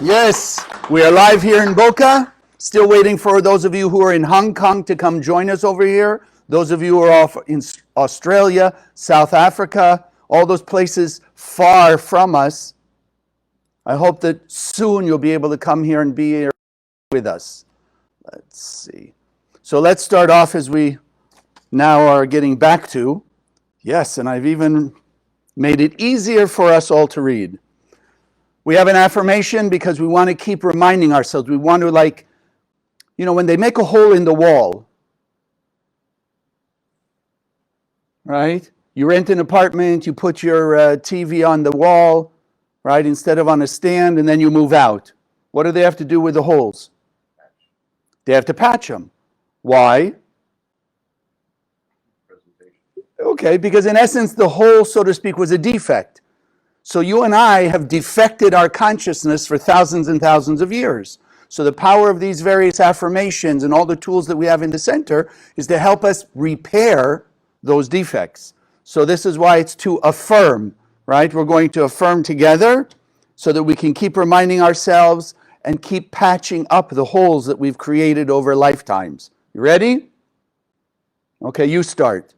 Yes, we are live here in Boca. Still waiting for those of you who are in Hong Kong to come join us over here. Those of you who are off in Australia, South Africa, all those places far from us. I hope that soon you'll be able to come here and be here with us. Let's see. So let's start off as we now are getting back to. Yes, and I've even made it easier for us all to read. We have an affirmation because we want to keep reminding ourselves. We want to, like, when they make a hole in the wall, right? You rent an apartment, you put your TV on the wall, right, instead of on a stand, and then you move out. What do they have to do with the holes? They have to patch them. Why? Okay, because in essence, the hole, so to speak, was a defect. So you and I have defected our consciousness for thousands and thousands of years. So the power of these various affirmations and all the tools that we have in the center is to help us repair those defects. So this is why it's to affirm, right? We're going to affirm together so that we can keep reminding ourselves and keep patching up the holes that we've created over lifetimes. You ready? Okay, you start.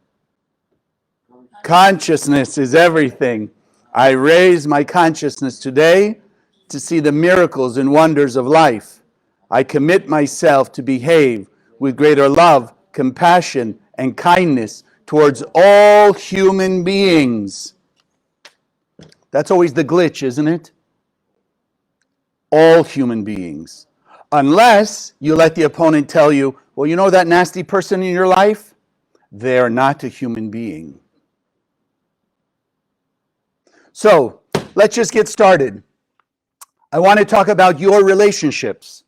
Consciousness is everything. I raise my consciousness today to see the miracles and wonders of life. I commit myself to behave with greater love, compassion, and kindness towards all human beings. That's always the glitch, isn't it? All human beings. Unless you let the opponent tell you, well, you know that nasty person in your life? They're not a human being. So, let's just get started. I want to talk about your relationships.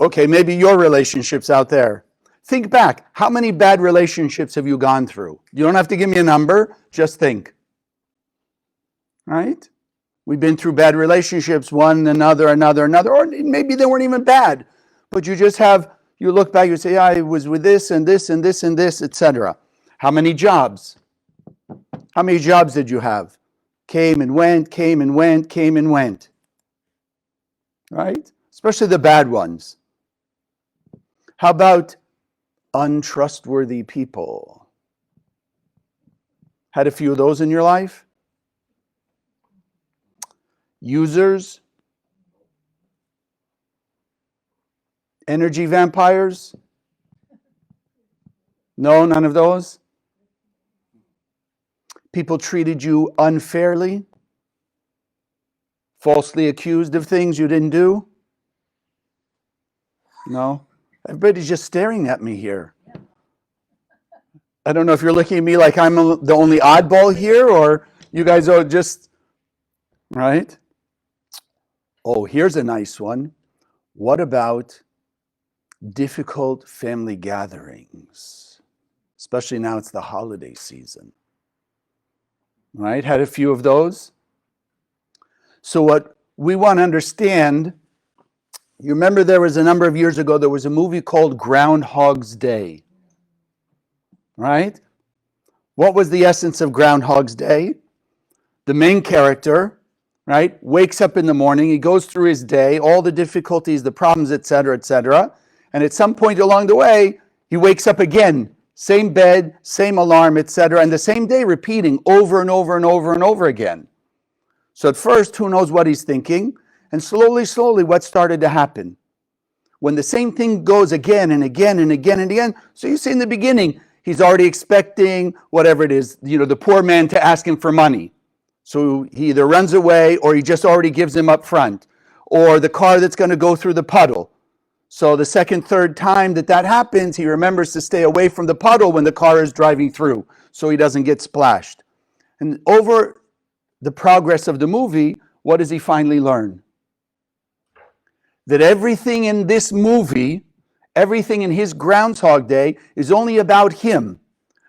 Okay, maybe your relationships out there. Think back. How many bad relationships have you gone through? You don't have to give me a number. Just think. Right? We've been through bad relationships, one, another, or maybe they weren't even bad. But you look back, you say, I was with this and this and this and this, etc. How many jobs? How many jobs did you have? Came and went, came and went, came and went. Right? Especially the bad ones. How about untrustworthy people? Had a few of those in your life? Users? Energy vampires? No, none of those? People treated you unfairly, falsely accused of things you didn't do? No? Everybody's just staring at me here. I don't know if you're looking at me like I'm the only oddball here, or you guys are just, right? Oh, here's a nice one. What about difficult family gatherings? Especially now it's the holiday season. Right? Had a few of those. So what we want to understand, you remember there was a number of years ago, there was a movie called Groundhog's Day. Right? What was the essence of Groundhog's Day? The main character, right, wakes up in the morning, he goes through his day, all the difficulties, the problems, etc., and at some point along the way, he wakes up again. Same bed, same alarm, etc., and the same day repeating over and over and over and over again. So at first, who knows what he's thinking? And slowly, what started to happen? When the same thing goes again and again and again and again, so you see in the beginning, he's already expecting whatever it is, the poor man to ask him for money. So he either runs away or he just already gives him up front. Or the car that's going to go through the puddle. So the second, third time that happens, he remembers to stay away from the puddle when the car is driving through so he doesn't get splashed. And over the progress of the movie, what does he finally learn? That everything in this movie, everything in his Groundhog Day is only about him.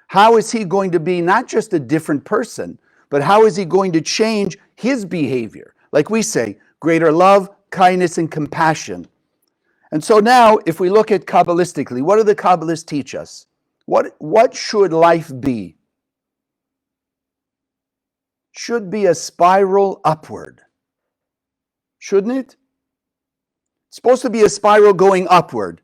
How is he going to be not just a different person, but how is he going to change his behavior? Like we say, greater love, kindness, and compassion. And so now, if we look at Kabbalistically, what do the Kabbalists teach us? What should life be? should be a spiral upward. Shouldn't it? It's supposed to be a spiral going upward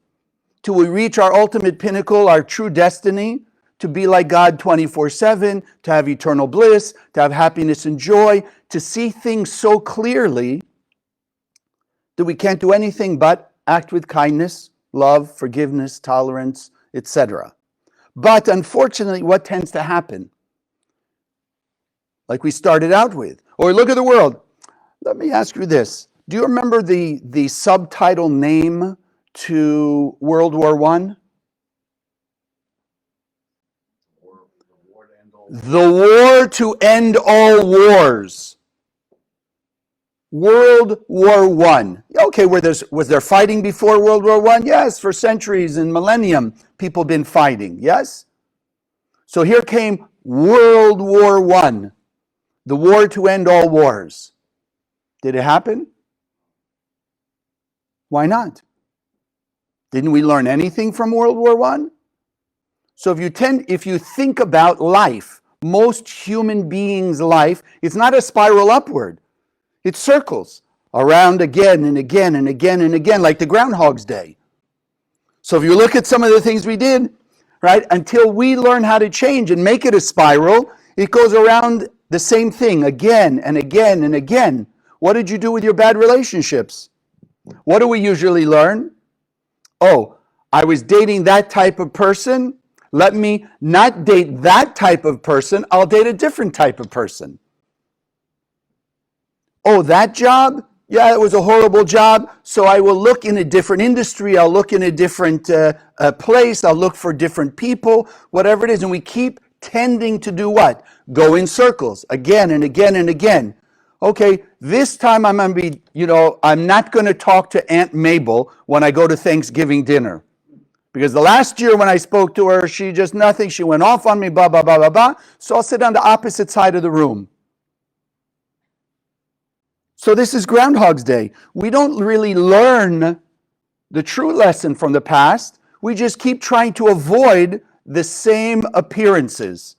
till we reach our ultimate pinnacle, our true destiny, to be like God 24/7, to have eternal bliss, to have happiness and joy, to see things so clearly that we can't do anything but act with kindness, love, forgiveness, tolerance, etc. But unfortunately, what tends to happen? Like we started out with, or look at the world. Let me ask you this. Do you remember the subtitle name to World War I? The war to end all wars. World War I. Okay, was there fighting before World War I? Yes, for centuries and millennium, people have been fighting, yes? So here came World War I, the war to end all wars. Did it happen? Why not? Didn't we learn anything from World War I? So if you think about life, most human beings' life, it's not a spiral upward. It circles around again and again and again and again, like the Groundhog's Day. So if you look at some of the things we did, right, until we learn how to change and make it a spiral, it goes around the same thing again and again and again. What did you do with your bad relationships? What do we usually learn? Oh, I was dating that type of person. Let me not date that type of person. I'll date a different type of person. Oh, that job? Yeah, it was a horrible job. So I will look in a different industry. I'll look in a different place. I'll look for different people, whatever it is. And we keep tending to do what? Go in circles again and again and again. Okay, this time I'm going to be, I'm not going to talk to Aunt Mabel when I go to Thanksgiving dinner. Because the last year when I spoke to her, she just nothing. She went off on me, blah, blah, blah, blah, blah. So I'll sit on the opposite side of the room. So this is Groundhog's Day. We don't really learn the true lesson from the past. We just keep trying to avoid the same appearances.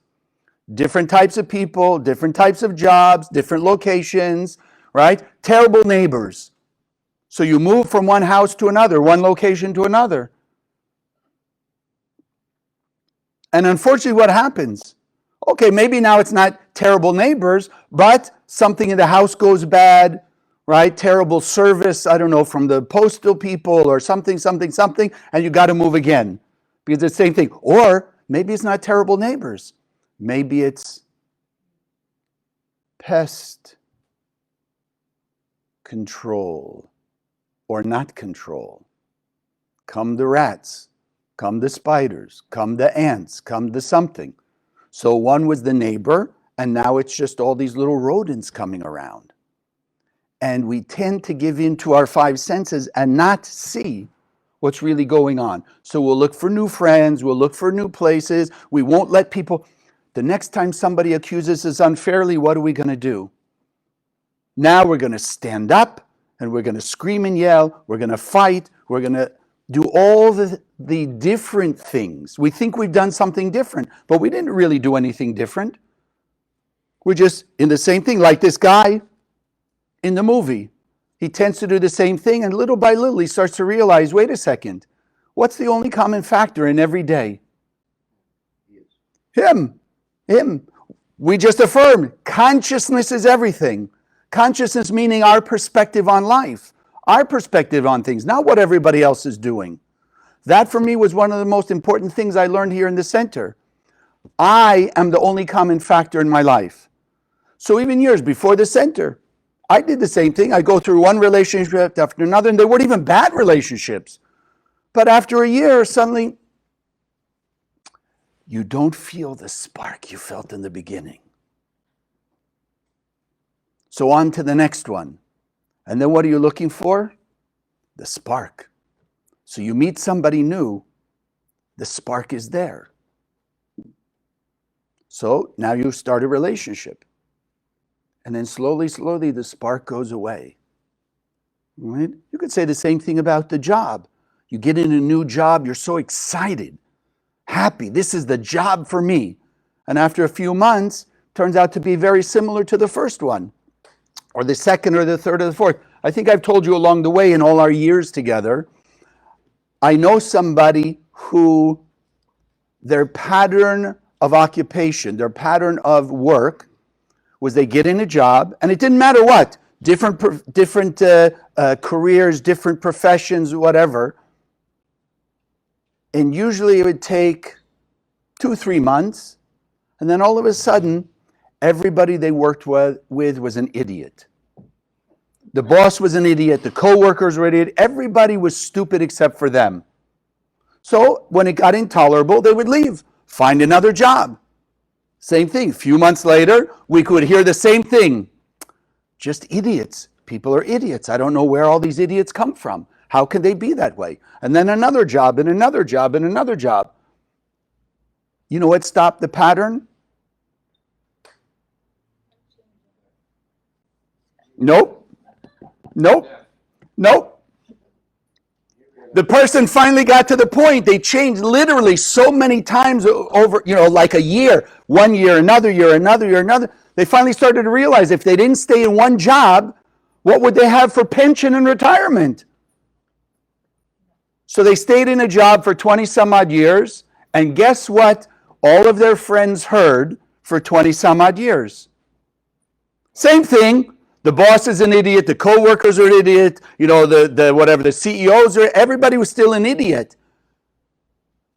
Different types of people, different types of jobs, different locations, right? Terrible neighbors. So you move from one house to another, one location to another. And unfortunately, what happens? Okay, maybe now it's not terrible neighbors, but something in the house goes bad, right? Terrible service, I don't know, from the postal people or something, and you got to move again. Because it's the same thing. Or maybe it's not terrible neighbors. Maybe it's pest control or not control. Come the rats, come the spiders, come the ants, come the something. So one was the neighbor, and now it's just all these little rodents coming around. And we tend to give in to our five senses and not see what's really going on. So we'll look for new friends, we'll look for new places, we won't let people. The next time somebody accuses us unfairly, what are we going to do? Now we're going to stand up, and we're going to scream and yell, we're going to fight, we're going to do all the different things. We think we've done something different, but we didn't really do anything different. We're just in the same thing, like this guy in the movie. He tends to do the same thing, and little by little he starts to realize, wait a second, what's the only common factor in every day? Him. We just affirmed consciousness is everything. Consciousness meaning our perspective on life, our perspective on things, not what everybody else is doing. That for me was one of the most important things I learned here in the center. I am the only common factor in my life. So even years before the center, I did the same thing. I go through one relationship after another, and they weren't even bad relationships. But after a year, suddenly, you don't feel the spark you felt in the beginning. So on to the next one. And then what are you looking for? The spark. So you meet somebody new, the spark is there. So now you start a relationship. And then slowly, the spark goes away. Right? You could say the same thing about the job. You get in a new job, you're so excited, happy. This is the job for me. And after a few months, turns out to be very similar to the first one, or the second, or the third, or the fourth. I think I've told you along the way in all our years together, I know somebody who their pattern of occupation, their pattern of work, was they get in a job, and it didn't matter what, different careers, different professions, whatever, and usually it would take 2-3 months, and then all of a sudden, everybody they worked with was an idiot. The boss was an idiot, the co-workers were idiots, everybody was stupid except for them. So when it got intolerable, they would leave, find another job. Same thing, a few months later, we could hear the same thing. Just idiots. People are idiots. I don't know where all these idiots come from. How can they be that way? And then another job, and another job, and another job. You know what stopped the pattern? Nope. The person finally got to the point, they changed literally so many times over, like a year, 1 year, another year, another year, another. They finally started to realize if they didn't stay in one job, what would they have for pension and retirement? So they stayed in a job for 20 some odd years, and guess what all of their friends heard for 20 some odd years? Same thing. The boss is an idiot, the co-workers are an idiot, the CEOs everybody was still an idiot.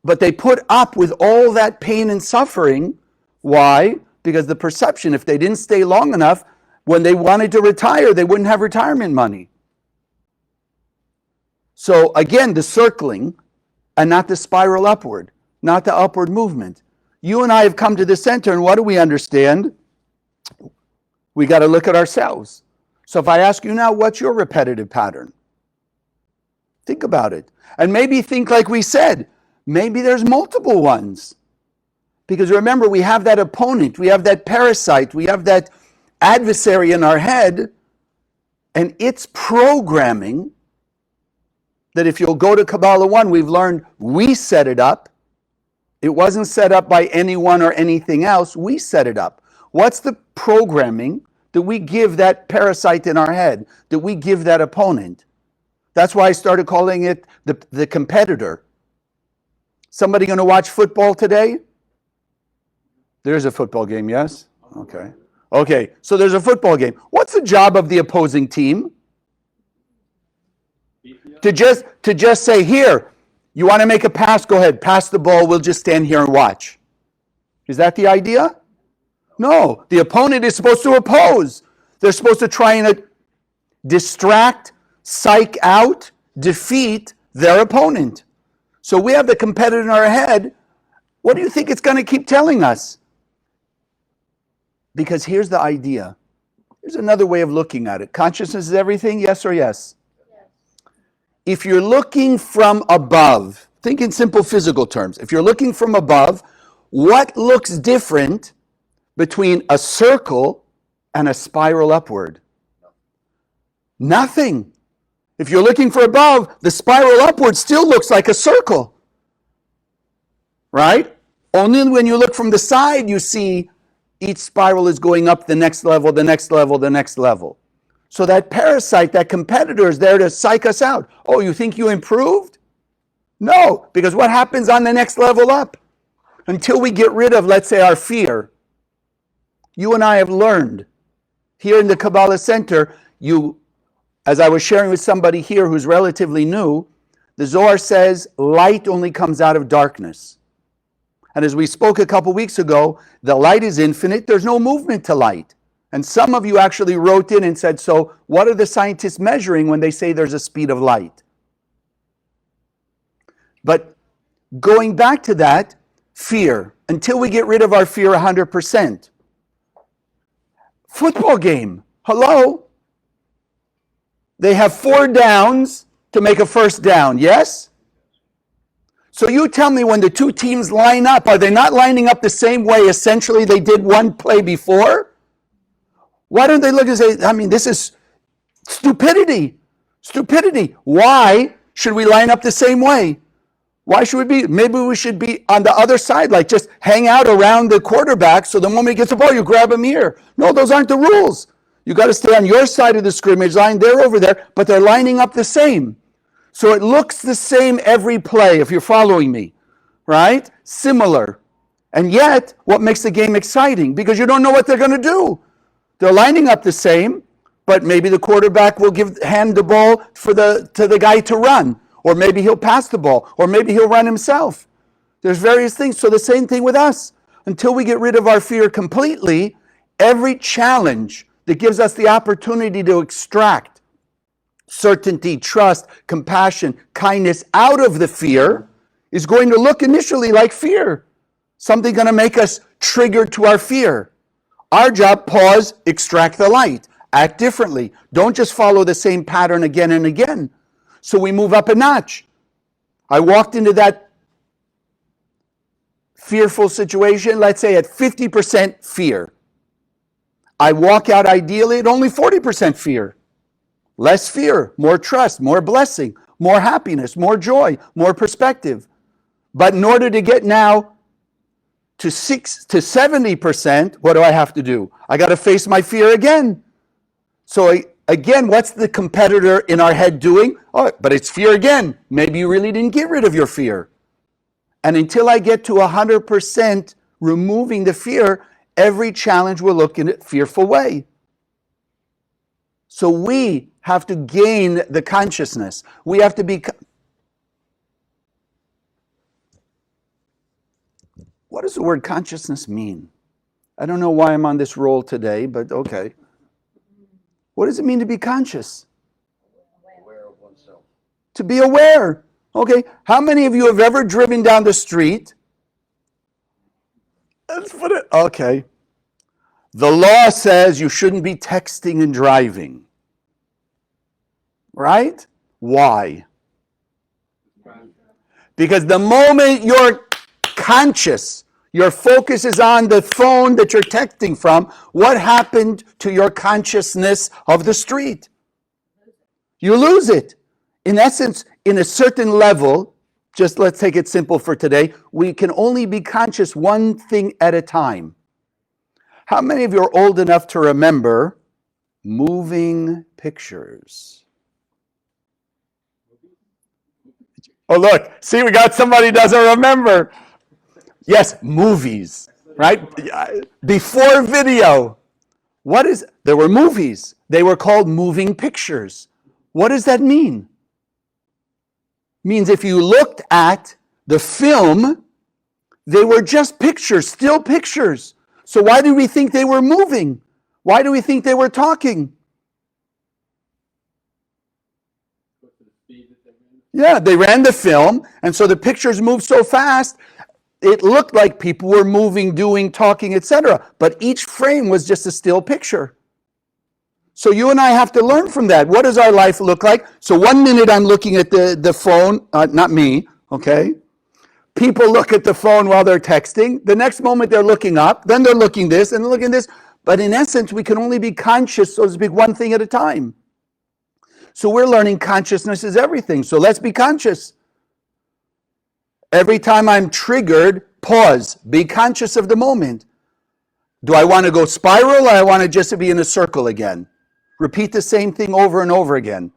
But they put up with all that pain and suffering. Why? Because the perception, if they didn't stay long enough, when they wanted to retire, they wouldn't have retirement money. So again, the circling and not the spiral upward, not the upward movement. You and I have come to the center, and what do we understand? We got to look at ourselves. So if I ask you now, what's your repetitive pattern? Think about it. And maybe think like we said, maybe there's multiple ones. Because remember, we have that opponent, we have that parasite, we have that adversary in our head, and it's programming that if you'll go to Kabbalah 1, we've learned we set it up. It wasn't set up by anyone or anything else. We set it up. What's the programming that we give that parasite in our head, that we give that opponent? That's why I started calling it the competitor. Somebody going to watch football today? There's a football game, yes? Okay, so there's a football game. What's the job of the opposing team? To just say, here, you want to make a pass? Go ahead, pass the ball. We'll just stand here and watch. Is that the idea? No, the opponent is supposed to oppose. They're supposed to try and distract, psych out, defeat their opponent. So we have the competitor in our head. What do you think it's going to keep telling us? Because here's the idea. Here's another way of looking at it. Consciousness is everything, yes or yes? Yes. If you're looking from above, think in simple physical terms. If you're looking from above, what looks different between a circle and a spiral upward? Nothing. If you're looking from above, the spiral upward still looks like a circle. Right? Only when you look from the side, you see each spiral is going up the next level, the next level, the next level. So that parasite, that competitor is there to psych us out. Oh, you think you improved? No, because what happens on the next level up? Until we get rid of, let's say, our fear. You and I have learned here in the Kabbalah Center, as I was sharing with somebody here who's relatively new, the Zohar says light only comes out of darkness. And as we spoke a couple weeks ago, the light is infinite. There's no movement to light. And some of you actually wrote in and said, so what are the scientists measuring when they say there's a speed of light? But going back to that, fear, until we get rid of our fear 100%. Football game, hello? They have 4 downs to make a first down, yes? So you tell me, when the two teams line up, are they not lining up the same way essentially they did one play before? Why don't they look and say, this is stupidity. Stupidity. Why should we line up the same way? Why should we be? Maybe we should be on the other side, like just hang out around the quarterback so the moment he gets the ball, you grab him here. No, those aren't the rules. You got to stay on your side of the scrimmage line. They're over there, but they're lining up the same. So it looks the same every play, if you're following me, right? Similar. And yet, what makes the game exciting? Because you don't know what they're going to do. They're lining up the same, but maybe the quarterback will hand the ball to the guy to run. Or maybe he'll pass the ball. Or maybe he'll run himself. There's various things. So the same thing with us. Until we get rid of our fear completely, every challenge that gives us the opportunity to extract certainty, trust, compassion, kindness out of the fear is going to look initially like fear. Something going to make us triggered to our fear. Our job, pause, extract the light, act differently. Don't just follow the same pattern again and again. So we move up a notch. I walked into that fearful situation, let's say at 50% fear. I walk out ideally at only 40% fear. Less fear, more trust, more blessing, more happiness, more joy, more perspective. But in order to get now to 70%, what do I have to do? I got to face my fear again. So again, what's the competitor in our head doing? Oh, but it's fear again. Maybe you really didn't get rid of your fear. And until I get to 100% removing the fear, every challenge will look in a fearful way. So we have to gain the consciousness. We have to be... What does the word consciousness mean? I don't know why I'm on this roll today, but okay. What does it mean to be conscious? Aware of oneself. To be aware. Okay. How many of you have ever driven down the street? Let's put it. Okay. The law says you shouldn't be texting and driving. Right? Why? Because the moment you're conscious, your focus is on the phone that you're texting from, what happened to your consciousness of the street? You lose it. In essence, in a certain level, just let's take it simple for today, we can only be conscious one thing at a time. How many of you are old enough to remember moving pictures? Oh, look, see, we got somebody who doesn't remember. Yes, movies, right? Before video. There were movies. They were called moving pictures. What does that mean? Means if you looked at the film, they were just pictures, still pictures. So why do we think they were moving? Why do we think they were talking? Yeah, they ran the film, and so the pictures moved so fast, it looked like people were moving, doing, talking, etc. But each frame was just a still picture. So you and I have to learn from that. What does our life look like? So 1 minute I'm looking at the phone, not me, okay? People look at the phone while they're texting. The next moment they're looking up, then they're looking this, and they're looking this. But in essence, we can only be conscious, so to speak, one thing at a time. So we're learning consciousness is everything. So let's be conscious. Every time I'm triggered, pause. Be conscious of the moment. Do I want to go spiral or I want to just be in a circle again? Repeat the same thing over and over again.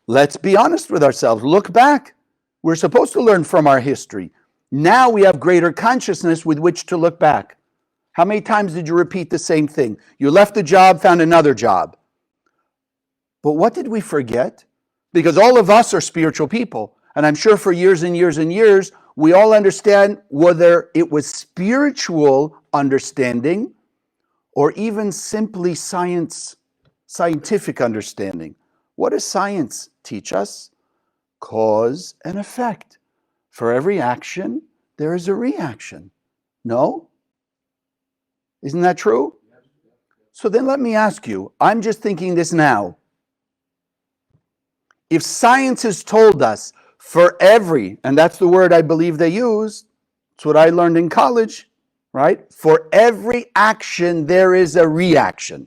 Let's be honest with ourselves. Look back. We're supposed to learn from our history. Now we have greater consciousness with which to look back. How many times did you repeat the same thing? You left a job, found another job. But what did we forget? Because all of us are spiritual people. And I'm sure for years and years and years, we all understand whether it was spiritual understanding or even simply scientific understanding. What does science teach us? Cause and effect. For every action, there is a reaction. No? Isn't that true? So then let me ask you, I'm just thinking this now. If science has told us for every, and that's the word I believe they use, it's what I learned in college, right? For every action, there is a reaction.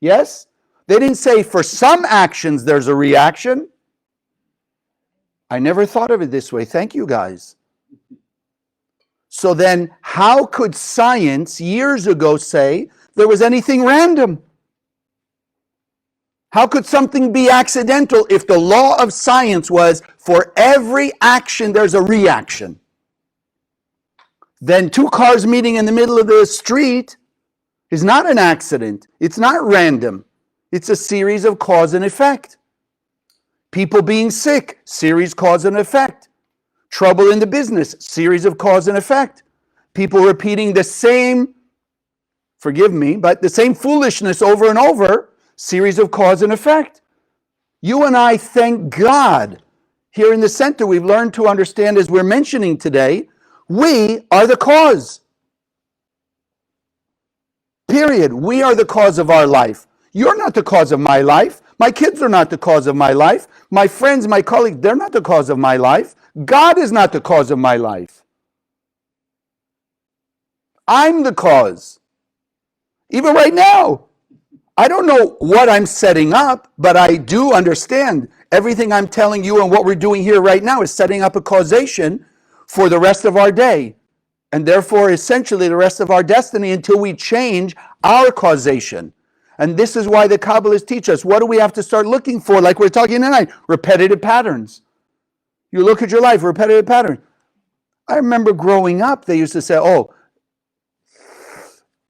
Yes? They didn't say for some actions, there's a reaction. I never thought of it this way. Thank you, guys. So then how could science years ago say there was anything random? How could something be accidental if the law of science was for every action there's a reaction? Then two cars meeting in the middle of the street is not an accident. It's not random. It's a series of cause and effect. People being sick, series, cause, and effect. Trouble in the business, series of cause and effect. People repeating the same, forgive me, but the same foolishness over and over, series of cause and effect. You and I, thank God, here in the center, we've learned to understand, as we're mentioning today, we are the cause. Period. We are the cause of our life. You're not the cause of my life. My kids are not the cause of my life. My friends, my colleagues, they're not the cause of my life. God is not the cause of my life. I'm the cause. Even right now, I don't know what I'm setting up, but I do understand everything I'm telling you and what we're doing here right now is setting up a causation for the rest of our day. And therefore, essentially, the rest of our destiny until we change our causation. And this is why the Kabbalists teach us, what do we have to start looking for? Like we're talking tonight, repetitive patterns. You look at your life, repetitive pattern. I remember growing up, they used to say, oh,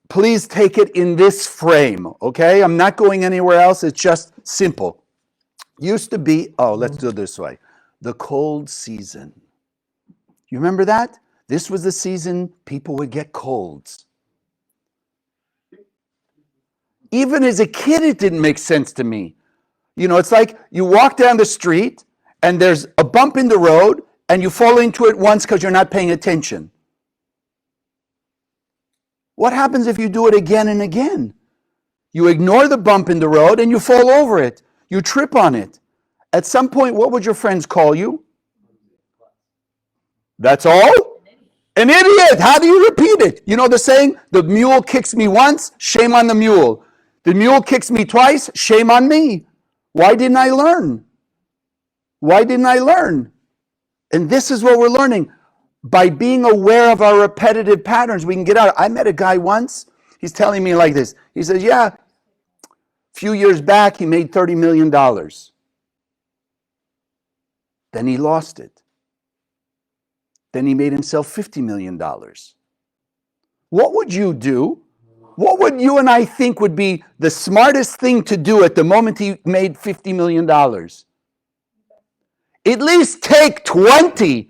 please take it in this frame, okay? I'm not going anywhere else. It's just simple. Used to be, let's do it this way. The cold season. You remember that? This was the season people would get colds. Even as a kid, it didn't make sense to me. You know, it's like you walk down the street and there's a bump in the road and you fall into it once because you're not paying attention. What happens if you do it again and again? You ignore the bump in the road and you fall over it. You trip on it. At some point, what would your friends call you? That's all? An idiot. How do you repeat it? You know the saying, the mule kicks me once, shame on the mule. The mule kicks me twice, shame on me. Why didn't I learn? Why didn't I learn? And this is what we're learning. By being aware of our repetitive patterns, we can get out. I met a guy once, he's telling me like this. He says, yeah, a few years back, he made $30 million. Then he lost it. Then he made himself $50 million. What would you do? What would you and I think would be the smartest thing to do at the moment he made $50 million? At least take 20,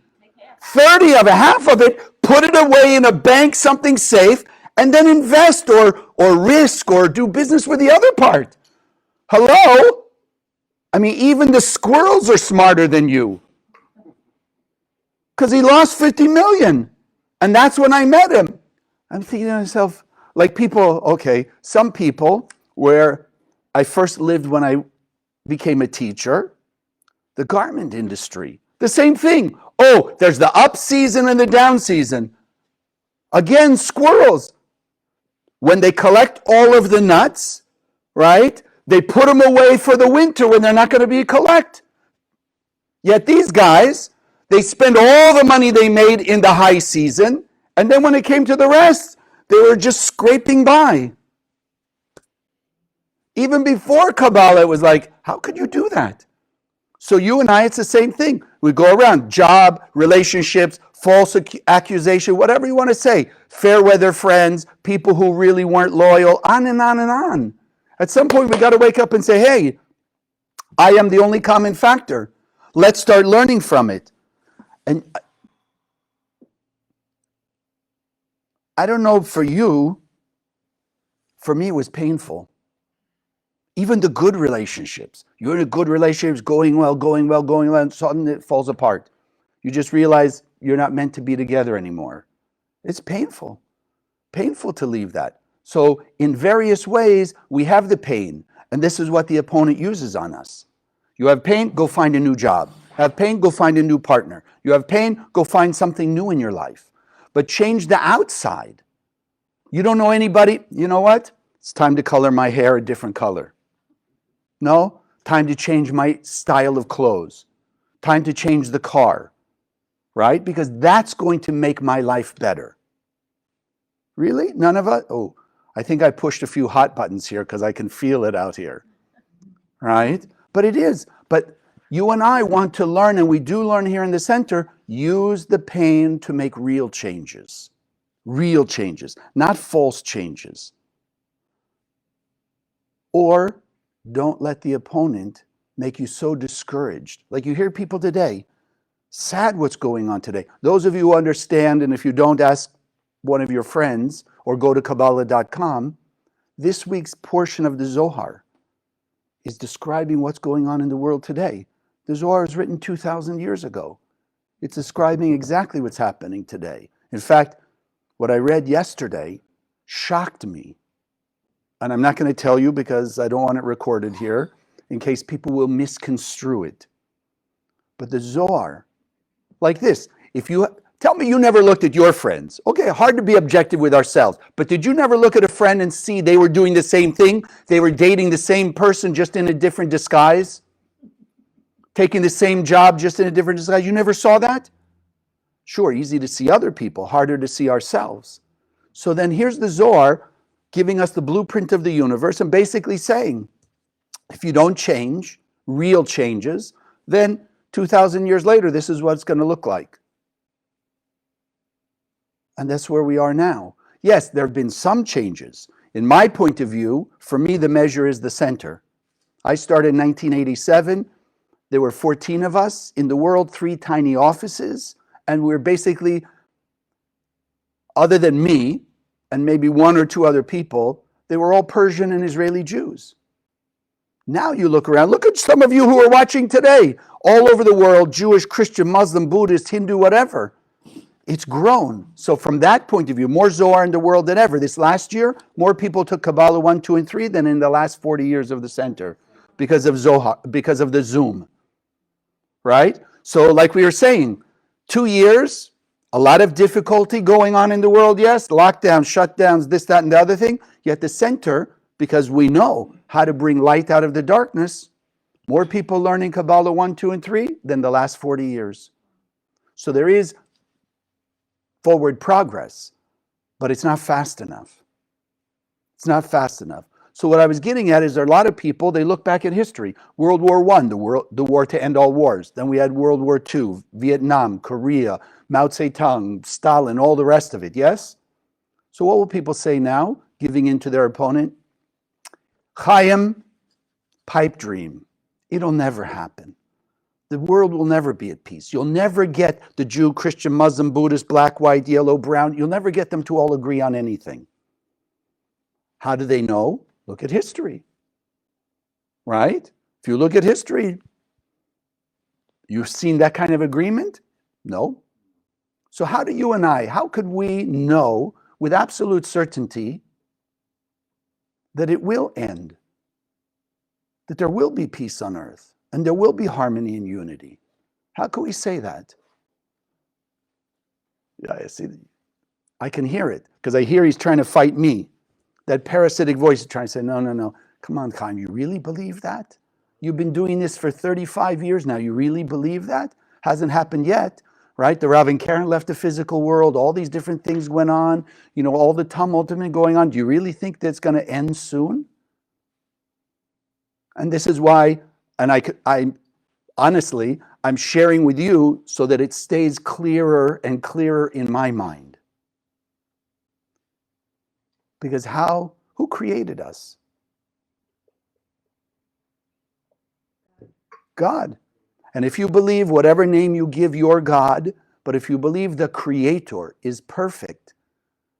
30 of it, half of it, put it away in a bank, something safe, and then invest or risk or do business with the other part. Hello? I mean, even the squirrels are smarter than you. Because he lost 50 million. And that's when I met him. I'm thinking to myself, like people, okay, some people where I first lived when I became a teacher, the garment industry, the same thing. Oh, there's the up season and the down season. Again, squirrels. When they collect all of the nuts, right, they put them away for the winter when they're not going to be collect. Yet these guys, they spend all the money they made in the high season, and then when it came to the rest, they were just scraping by. Even before Kabbalah, it was like, how could you do that? So you and I, it's the same thing. We go around, job, relationships, false accusation, whatever you want to say, fair weather friends, people who really weren't loyal, on and on and on. At some point, we got to wake up and say, hey, I am the only common factor. Let's start learning from it. And I don't know for you, for me it was painful. Even the good relationships. You're in a good relationship, going well, and suddenly it falls apart. You just realize you're not meant to be together anymore. It's painful. Painful to leave that. So in various ways, we have the pain. And this is what the opponent uses on us. You have pain, go find a new job. Have pain, go find a new partner. You have pain, go find something new in your life. But change the outside. You don't know anybody, you know what? It's time to color my hair a different color. No, time to change my style of clothes. Time to change the car. right? Because that's going to make my life better. Really? None of us? Oh, I think I pushed a few hot buttons here because I can feel it out here, right? But it is. But you and I want to learn, and we do learn here in the center, use the pain to make real changes. Real changes, not false changes. Or don't let the opponent make you so discouraged. Like you hear people today, sad what's going on today. Those of you who understand, and if you don't, ask one of your friends or go to Kabbalah.com, this week's portion of the Zohar is describing what's going on in the world today. The Zohar is written 2,000 years ago. It's describing exactly what's happening today. In fact, what I read yesterday shocked me. And I'm not going to tell you because I don't want it recorded here in case people will misconstrue it. But the Zohar, like this, if you tell me you never looked at your friends. Okay, hard to be objective with ourselves. But did you never look at a friend and see they were doing the same thing? They were dating the same person just in a different disguise? Taking the same job just in a different disguise? You never saw that? Sure, easy to see other people, harder to see ourselves. So then here's the Zohar giving us the blueprint of the universe and basically saying, if you don't change, real changes, then 2,000 years later, this is what it's going to look like. And that's where we are now. Yes, there have been some changes. In my point of view, for me, the measure is the center. I started in 1987. There were 14 of us in the world, 3 tiny offices. And we're basically, other than me, and maybe 1 or 2 other people, they were all Persian and Israeli Jews. Now you look around, look at some of you who are watching today, all over the world, Jewish, Christian, Muslim, Buddhist, Hindu, whatever. It's grown. So from that point of view, more Zohar in the world than ever. This last year, more people took Kabbalah 1, 2, and 3 than in the last 40 years of the center because of Zohar, because of the Zoom, right? So like we were saying, 2 years, a lot of difficulty going on in the world, yes, lockdowns, shutdowns, this, that, and the other thing. Yet the center, because we know how to bring light out of the darkness, more people learning Kabbalah 1, 2, and 3 than the last 40 years. So there is forward progress, but it's not fast enough. It's not fast enough. So what I was getting at is there are a lot of people, they look back at history. World War I, the war to end all wars. Then we had World War II, Vietnam, Korea, Mao Zedong, Stalin, all the rest of it, yes? So what will people say now, giving in to their opponent? Chaim, pipe dream. It'll never happen. The world will never be at peace. You'll never get the Jew, Christian, Muslim, Buddhist, black, white, yellow, brown. You'll never get them to all agree on anything. How do they know? Look at history, right? If you look at history, you've seen that kind of agreement? No. So how do you and I, how could we know with absolute certainty that it will end? That there will be peace on earth? And there will be harmony and unity. How can we say that? Yeah, I see. I can hear it because I hear he's trying to fight me. That parasitic voice is trying to say, no, no, no. Come on, Chaim, you really believe that? You've been doing this for 35 years now. You really believe that? Hasn't happened yet, right? The Rav and Karen left the physical world. All these different things went on. You know, all the tumult has been going on. Do you really think that's going to end soon? And this is why, and I honestly, I'm sharing with you so that it stays clearer and clearer in my mind. Because who created us? God. And if you believe whatever name you give your God, but if you believe the Creator is perfect,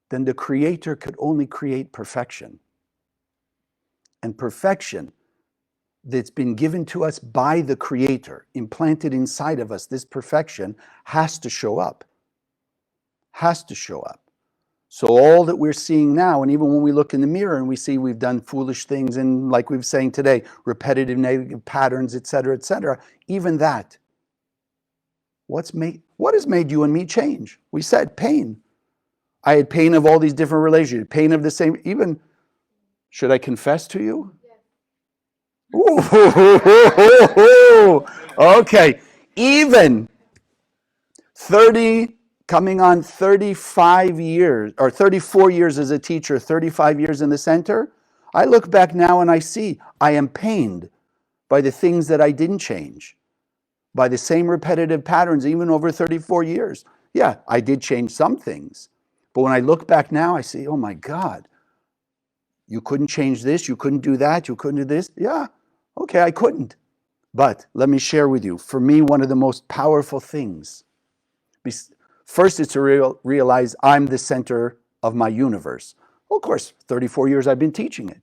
then the Creator could only create perfection. And perfection that's been given to us by the Creator, implanted inside of us, this perfection has to show up. Has to show up. So all that we're seeing now, and even when we look in the mirror and we see we've done foolish things and like we've saying today, repetitive negative patterns, etc., even that, what has made you and me change? We said pain. I had pain of all these different relationships, pain of the same, even, should I confess to you? Ooh, okay, even coming on 35 years, or 34 years as a teacher, 35 years in the center, I look back now and I see I am pained by the things that I didn't change, by the same repetitive patterns, even over 34 years. Yeah, I did change some things. But when I look back now, I see, oh my God, you couldn't change this, you couldn't do that, you couldn't do this. Yeah, okay, I couldn't. But let me share with you, for me, one of the most powerful things, first is to realize I'm the center of my universe. Well, of course, 34 years I've been teaching it.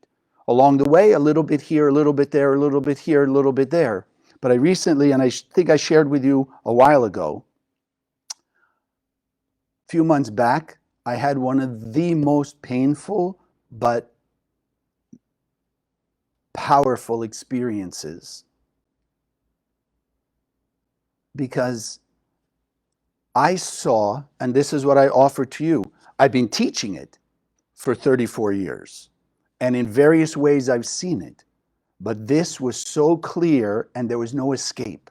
Along the way, a little bit here, a little bit there, a little bit here, a little bit there. But I recently, and I think I shared with you a while ago, a few months back, I had one of the most painful but powerful experiences. Because I saw, and this is what I offer to you, I've been teaching it for 34 years. And in various ways I've seen it. But this was so clear and there was no escape.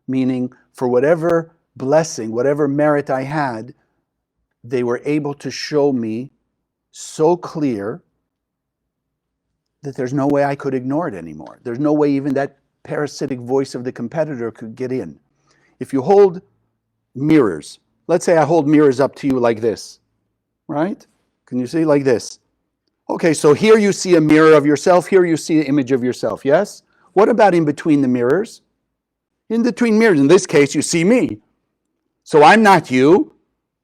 Meaning, for whatever blessing, whatever merit I had, they were able to show me so clear that there's no way I could ignore it anymore. There's no way even that parasitic voice of the competitor could get in. If you hold mirrors, let's say I hold mirrors up to you like this, right? Can you see like this? Okay, so here you see a mirror of yourself, here you see an image of yourself, yes? What about in between the mirrors? In between mirrors, in this case, you see me. So I'm not you,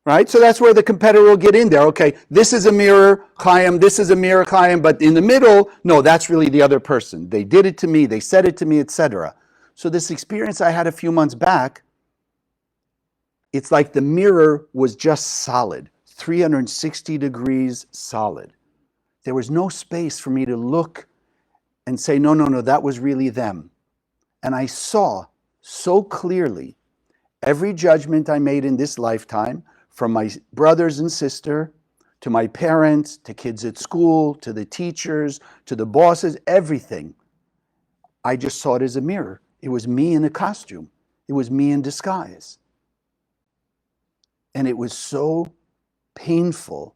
right? So that's where the competitor will get in there. Okay, this is a mirror, Chaim, this is a mirror, Chaim, but in the middle, no, that's really the other person. They did it to me, they said it to me, etc. So this experience I had a few months back, it's like the mirror was just solid, 360 degrees solid. There was no space for me to look and say, no, no, no, that was really them. And I saw so clearly every judgment I made in this lifetime, from my brothers and sister, to my parents, to kids at school, to the teachers, to the bosses, everything. I just saw it as a mirror. It was me in a costume. It was me in disguise. And it was so painful.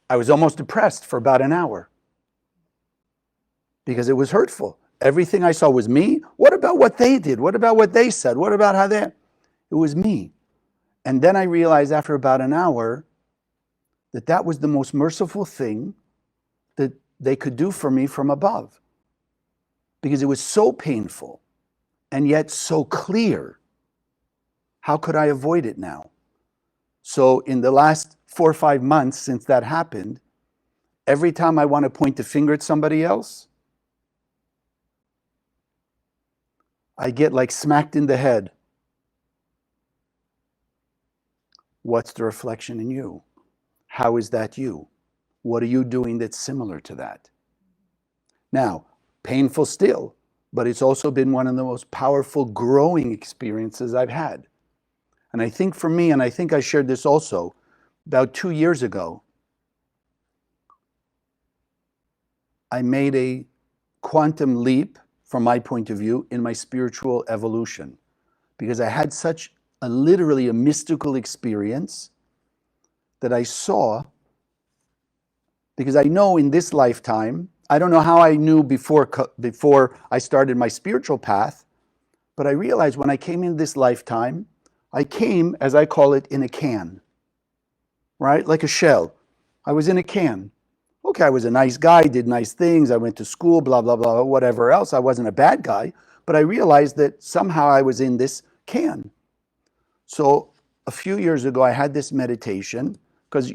I was almost depressed for about an hour because it was hurtful. Everything I saw was me. What about what they did? What about what they said? What about how they... It was me. And then I realized after about an hour that that was the most merciful thing that they could do for me from above. Because it was so painful and yet so clear. How could I avoid it now? So in the last 4 or 5 months since that happened, every time I want to point the finger at somebody else, I get like smacked in the head. What's the reflection in you? How is that you? What are you doing that's similar to that? Now, painful still, but it's also been one of the most powerful growing experiences I've had. And I think for me, and I think I shared this also, about 2 years ago, I made a quantum leap, from my point of view, in my spiritual evolution. Because I had such literally a mystical experience that I saw, because I know in this lifetime, I don't know how I knew before I started my spiritual path, but I realized when I came in this lifetime, I came, as I call it, in a can, right? Like a shell. I was in a can. Okay, I was a nice guy, did nice things, I went to school, blah, blah, blah, whatever else. I wasn't a bad guy, but I realized that somehow I was in this can. So a few years ago, I had this meditation because,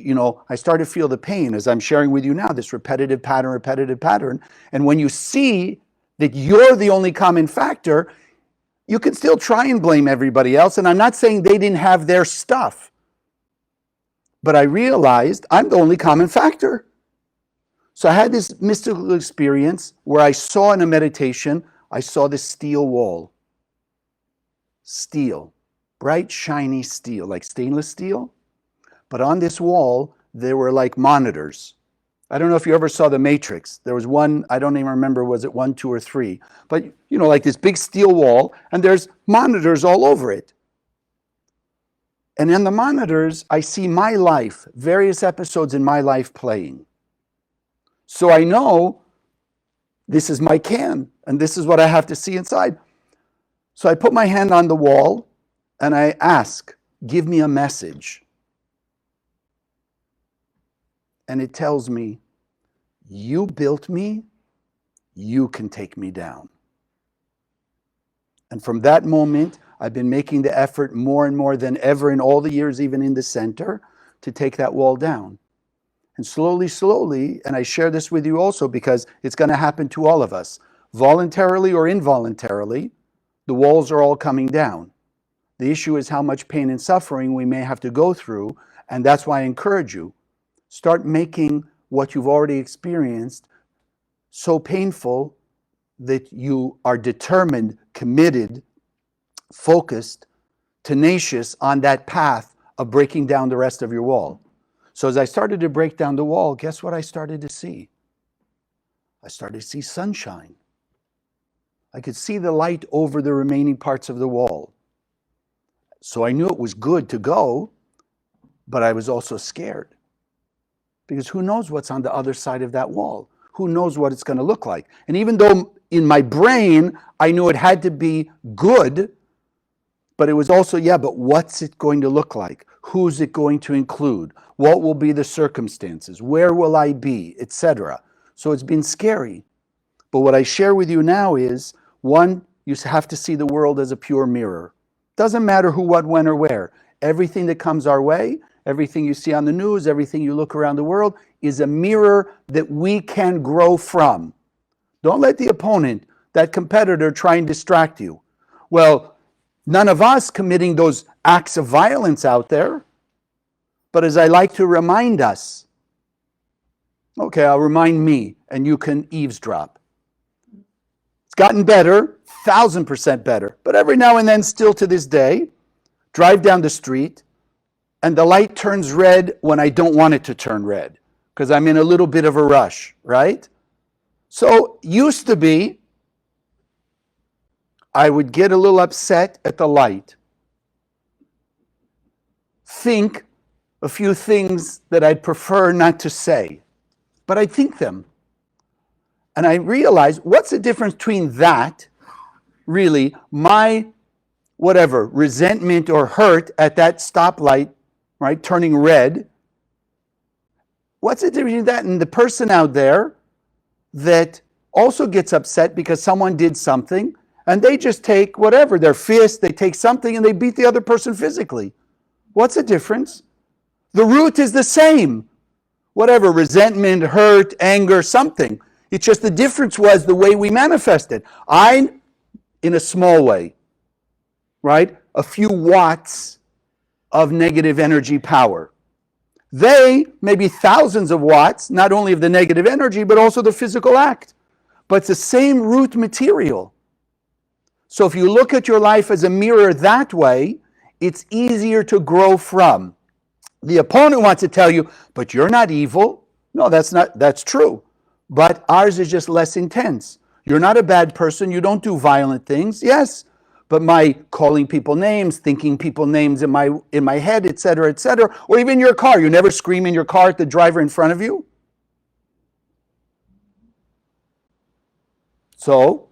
I started to feel the pain as I'm sharing with you now, this repetitive pattern. And when you see that you're the only common factor, you can still try and blame everybody else. And I'm not saying they didn't have their stuff. But I realized I'm the only common factor. So I had this mystical experience where I saw in a meditation, I saw this steel wall. Steel. Bright, shiny steel, like stainless steel. But on this wall, there were like monitors. I don't know if you ever saw The Matrix. There was one, I don't even remember, was it 1, 2, or 3? But, like this big steel wall, and there's monitors all over it. And in the monitors, I see my life, various episodes in my life playing. So I know this is my can, and this is what I have to see inside. So I put my hand on the wall, and I ask, give me a message. And it tells me, you built me, you can take me down. And from that moment, I've been making the effort more and more than ever in all the years, even in the center, to take that wall down. And slowly, slowly, and I share this with you also because it's going to happen to all of us, voluntarily or involuntarily, the walls are all coming down. The issue is how much pain and suffering we may have to go through, and that's why I encourage you, start making what you've already experienced so painful that you are determined, committed, focused, tenacious on that path of breaking down the rest of your wall. So as I started to break down the wall, guess what I started to see? I started to see sunshine. I could see the light over the remaining parts of the wall. So I knew it was good to go, but I was also scared. Because who knows what's on the other side of that wall? Who knows what it's going to look like? And even though in my brain, I knew it had to be good, but it was also, yeah, but what's it going to look like? Who's it going to include? What will be the circumstances? Where will I be? Etc. So it's been scary. But what I share with you now is, one, you have to see the world as a pure mirror. Doesn't matter who, what, when, or where. Everything that comes our way, everything you see on the news, everything you look around the world is a mirror that we can grow from. Don't let the opponent, that competitor, try and distract you. Well, none of us committing those acts of violence out there. But as I like to remind us, okay, I'll remind me, and you can eavesdrop. It's gotten better, 1,000% better. But every now and then, still to this day, drive down the street, and the light turns red when I don't want it to turn red, because I'm in a little bit of a rush, right? So, used to be, I would get a little upset at the light, think a few things that I'd prefer not to say, but I'd think them. And I realized, what's the difference between that, really, my whatever, resentment or hurt at that stoplight, right, turning red, what's the difference between that and the person out there that also gets upset because someone did something, and they just take whatever, their fist, they take something and they beat the other person physically? What's the difference? The root is the same. Whatever, resentment, hurt, anger, something. It's just the difference was the way we manifested. I, in a small way, right? A few watts of negative energy power. They, maybe thousands of watts, not only of the negative energy, but also the physical act. But it's the same root material. So if you look at your life as a mirror that way, it's easier to grow from. The opponent wants to tell you, but you're not evil. No, that's true. But ours is just less intense. You're not a bad person. You don't do violent things. Yes, but my calling people names, thinking people names in my head, etc., or even your car. You never scream in your car at the driver in front of you. So,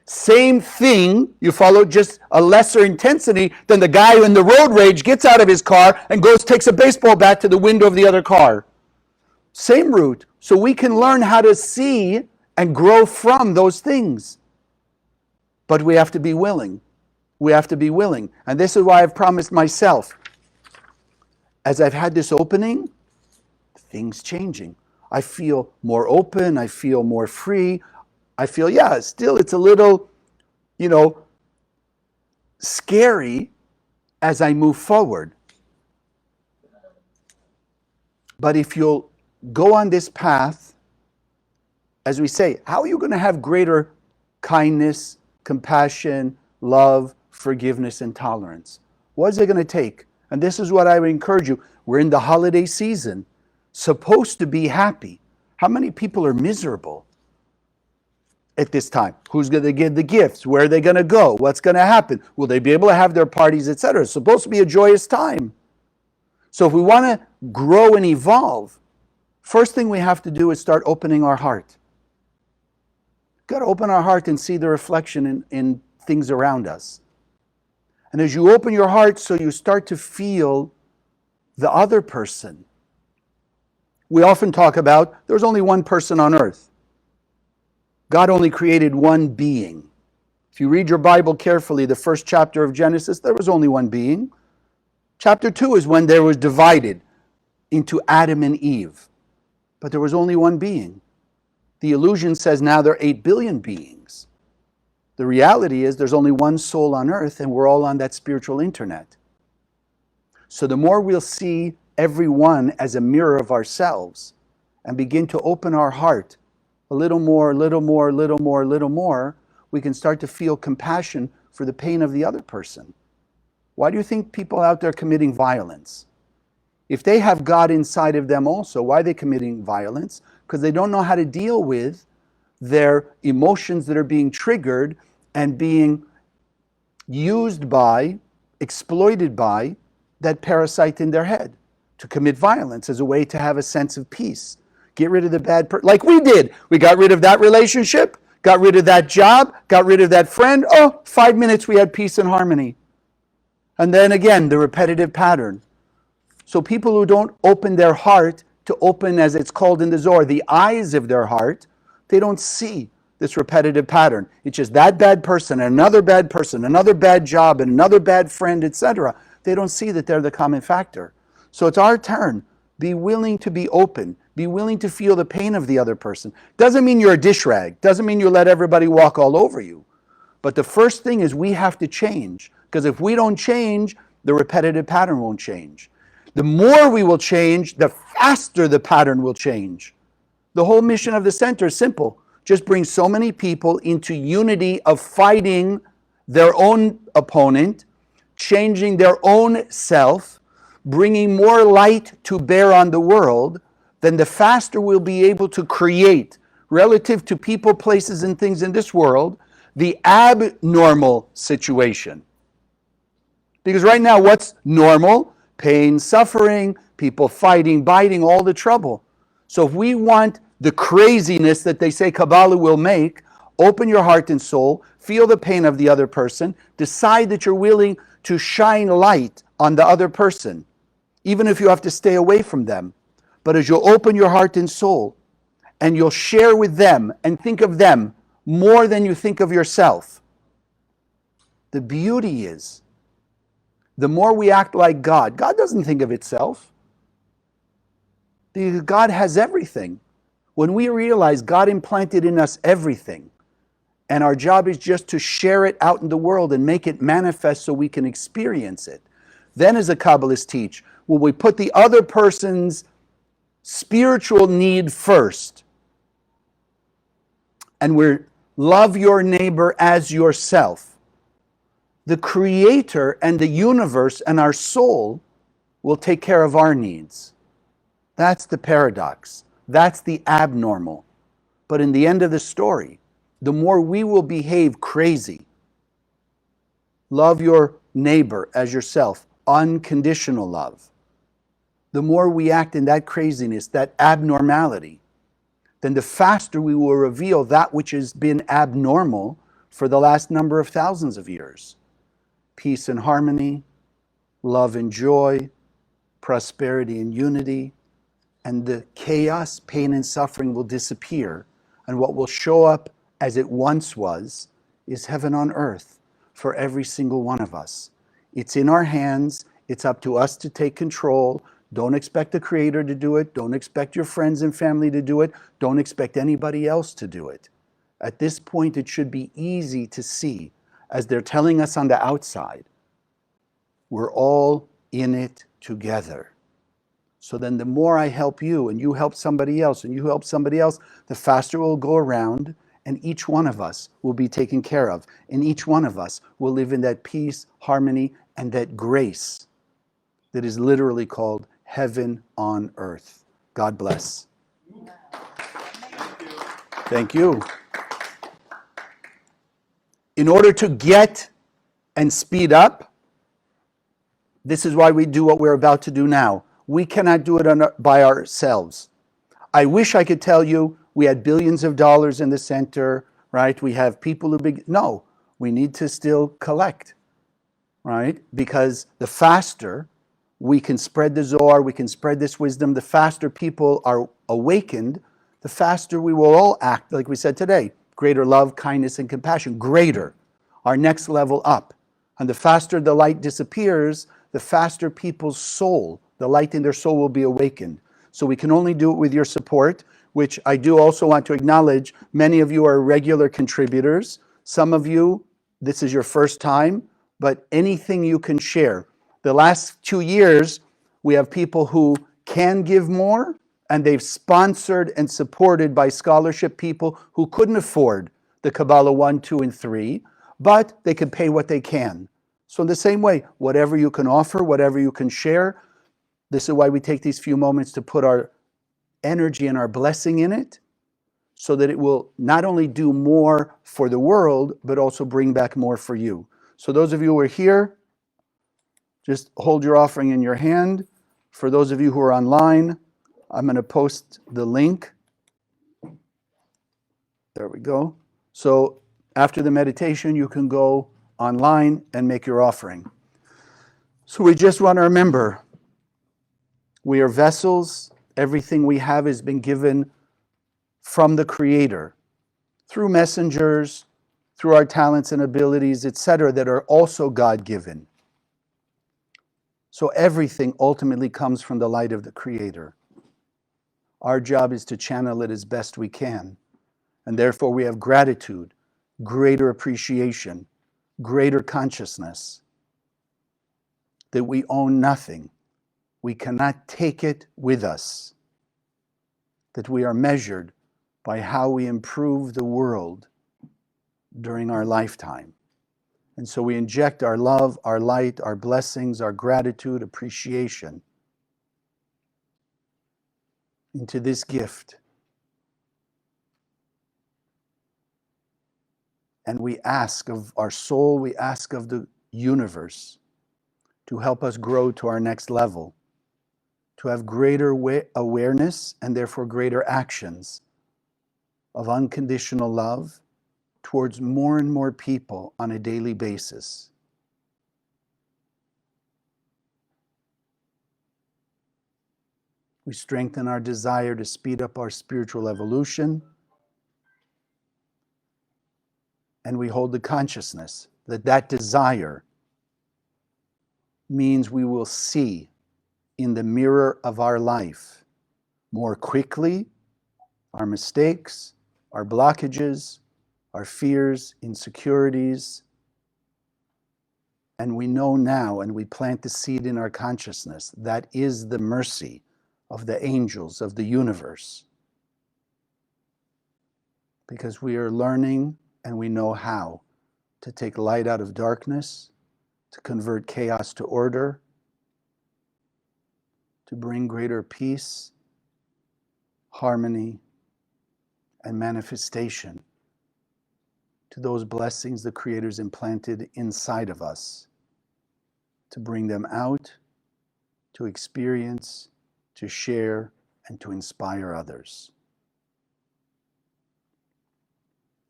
same thing, you follow, just a lesser intensity than the guy who in the road rage gets out of his car and goes, takes a baseball bat to the window of the other car. Same root. So we can learn how to see and grow from those things. But we have to be willing. We have to be willing. And this is why I've promised myself, as I've had this opening, things changing. I feel more open. I feel more free. I feel, yeah, still it's a little, scary as I move forward. But if you'll go on this path, as we say, how are you going to have greater kindness, compassion, love, forgiveness, and tolerance? What is it going to take? And this is what I would encourage you. We're in the holiday season, supposed to be happy. How many people are miserable? at this time? Who's going to give the gifts? Where are they going to go? What's going to happen? Will they be able to have their parties, etc.? It's supposed to be a joyous time. So if we want to grow and evolve, first thing we have to do is start opening our heart. Got to open our heart and see the reflection in things around us. And as you open your heart, so you start to feel the other person. We often talk about there's only one person on earth. God only created one being. If you read your Bible carefully, the first chapter of Genesis, there was only one being. Chapter 2 is when there was divided into Adam and Eve. But there was only one being. The illusion says now there are 8 billion beings. The reality is there's only one soul on earth, and we're all on that spiritual internet. So the more we'll see everyone as a mirror of ourselves and begin to open our heart a little more, we can start to feel compassion for the pain of the other person. Why do you think people out there committing violence? If they have God inside of them also, why are they committing violence? Because they don't know how to deal with their emotions that are being triggered and being used by, exploited by that parasite in their head to commit violence as a way to have a sense of peace. Get rid of the bad person, like we did. We got rid of that relationship, got rid of that job, got rid of that friend. 5 minutes we had peace and harmony. And then again, the repetitive pattern. So people who don't open their heart to open, as it's called in the Zohar, the eyes of their heart, they don't see this repetitive pattern. It's just that bad person, another bad person, another bad job, and another bad friend, etc. They don't see that they're the common factor. So it's our turn. Be willing to be open. Be willing to feel the pain of the other person. Doesn't mean you're a dish rag. Doesn't mean you let everybody walk all over you. But the first thing is we have to change. Because if we don't change, the repetitive pattern won't change. The more we will change, the faster the pattern will change. The whole mission of the center is simple. Just bring so many people into unity of fighting their own opponent, changing their own self, bringing more light to bear on the world, then the faster we'll be able to create, relative to people, places, and things in this world, the abnormal situation. Because right now, what's normal? Pain, suffering, people fighting, biting, all the trouble. So if we want the craziness that they say Kabbalah will make, open your heart and soul, feel the pain of the other person, decide that you're willing to shine light on the other person, even if you have to stay away from them. But as you'll open your heart and soul, and you'll share with them and think of them more than you think of yourself, the beauty is, the more we act like God, God doesn't think of itself. Because God has everything. When we realize God implanted in us everything, and our job is just to share it out in the world and make it manifest so we can experience it, then as the Kabbalists teach, will we put the other person's spiritual need first, and we're love your neighbor as yourself. The Creator and the universe and our soul will take care of our needs. That's the paradox. That's the abnormal. But in the end of the story, the more we will behave crazy, love your neighbor as yourself, unconditional love, the more we act in that craziness, that abnormality, then the faster we will reveal that which has been abnormal for the last number of thousands of years. Peace and harmony, love and joy, prosperity and unity, and the chaos, pain, and suffering will disappear. And what will show up as it once was is heaven on earth for every single one of us. It's in our hands. It's up to us to take control. Don't expect the Creator to do it. Don't expect your friends and family to do it. Don't expect anybody else to do it. At this point, it should be easy to see, as they're telling us on the outside, we're all in it together. So then the more I help you, and you help somebody else, and you help somebody else, the faster we'll go around, and each one of us will be taken care of. And each one of us will live in that peace, harmony, and that grace that is literally called heaven on earth. God bless. Thank you. in order to get and speed up, this is why we do what we're about to do now. We cannot do it by ourselves. I wish I could tell you we had billions of dollars in the center, right? We have people who no, we need to still collect, right? Because the faster we can spread the Zohar, we can spread this wisdom, the faster people are awakened, the faster we will all act, like we said today, greater love, kindness, and compassion, greater, our next level up. And the faster the light disappears, the faster people's soul, the light in their soul will be awakened. So we can only do it with your support, which I do also want to acknowledge. Many of you are regular contributors. Some of you, this is your first time, but anything you can share. The last 2 years, we have people who can give more, and they've sponsored and supported by scholarship people who couldn't afford the Kabbalah 1, 2, and 3, but they can pay what they can. So in the same way, whatever you can offer, whatever you can share, this is why we take these few moments to put our energy and our blessing in it, so that it will not only do more for the world, but also bring back more for you. So those of you who are here, just hold your offering in your hand. For those of you who are online, I'm going to post the link. There we go. So after the meditation, you can go online and make your offering. So we just want to remember, we are vessels. Everything we have has been given from the Creator through messengers, through our talents and abilities, etc., that are also God-given. So everything ultimately comes from the light of the Creator. Our job is to channel it as best we can. And therefore we have gratitude, greater appreciation, greater consciousness that we own nothing. We cannot take it with us. That we are measured by how we improve the world during our lifetime. And so we inject our love, our light, our blessings, our gratitude, appreciation into this gift. And we ask of our soul, we ask of the universe to help us grow to our next level, to have greater awareness and therefore greater actions of unconditional love towards more and more people on a daily basis. We strengthen our desire to speed up our spiritual evolution, and we hold the consciousness that that desire means we will see in the mirror of our life more quickly our mistakes, our blockages, our fears, insecurities. And we know now, and we plant the seed in our consciousness, that is the mercy of the angels of the universe. Because we are learning and we know how to take light out of darkness, to convert chaos to order, to bring greater peace, harmony, and manifestation to those blessings the Creator's implanted inside of us, to bring them out, to experience, to share, and to inspire others.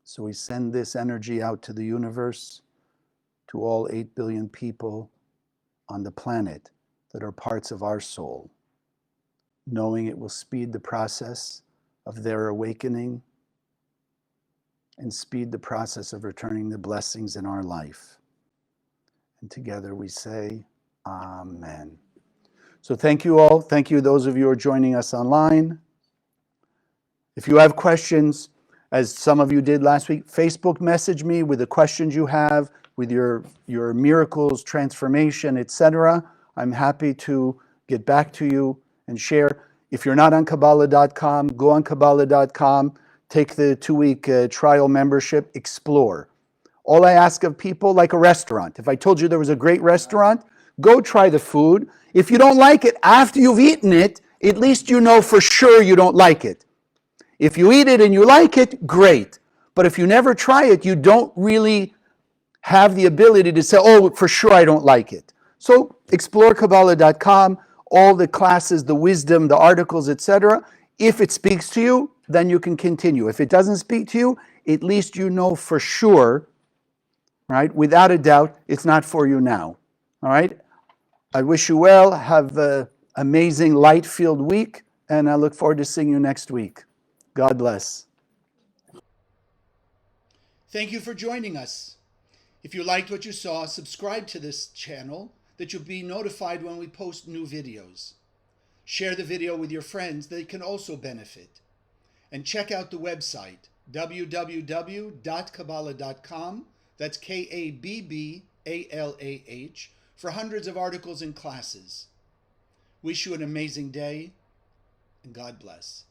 So we send this energy out to the universe, to all 8 billion people on the planet that are parts of our soul, knowing it will speed the process of their awakening and speed the process of returning the blessings in our life. And together we say, Amen. So thank you all. Thank you, those of you who are joining us online. If you have questions, as some of you did last week, Facebook message me with the questions you have, with your miracles, transformation, etc. I'm happy to get back to you and share. If you're not on Kabbalah.com, go on Kabbalah.com, take the 2-week trial membership, explore. All I ask of people, like a restaurant. If I told you there was a great restaurant, go try the food. If you don't like it after you've eaten it, at least you know for sure you don't like it. If you eat it and you like it, great. But if you never try it, you don't really have the ability to say, oh, for sure I don't like it. So explorekabbalah.com, all the classes, the wisdom, the articles, etc. If it speaks to you, then you can continue. If it doesn't speak to you, at least you know for sure, right? Without a doubt, it's not for you now. All right? I wish you well. Have an amazing light-filled week, and I look forward to seeing you next week. God bless. Thank you for joining us. If you liked what you saw, subscribe to this channel that you'll be notified when we post new videos. Share the video with your friends, they can also benefit. And check out the website, www.kabbalah.com, that's Kabbalah, for hundreds of articles and classes. Wish you an amazing day, and God bless.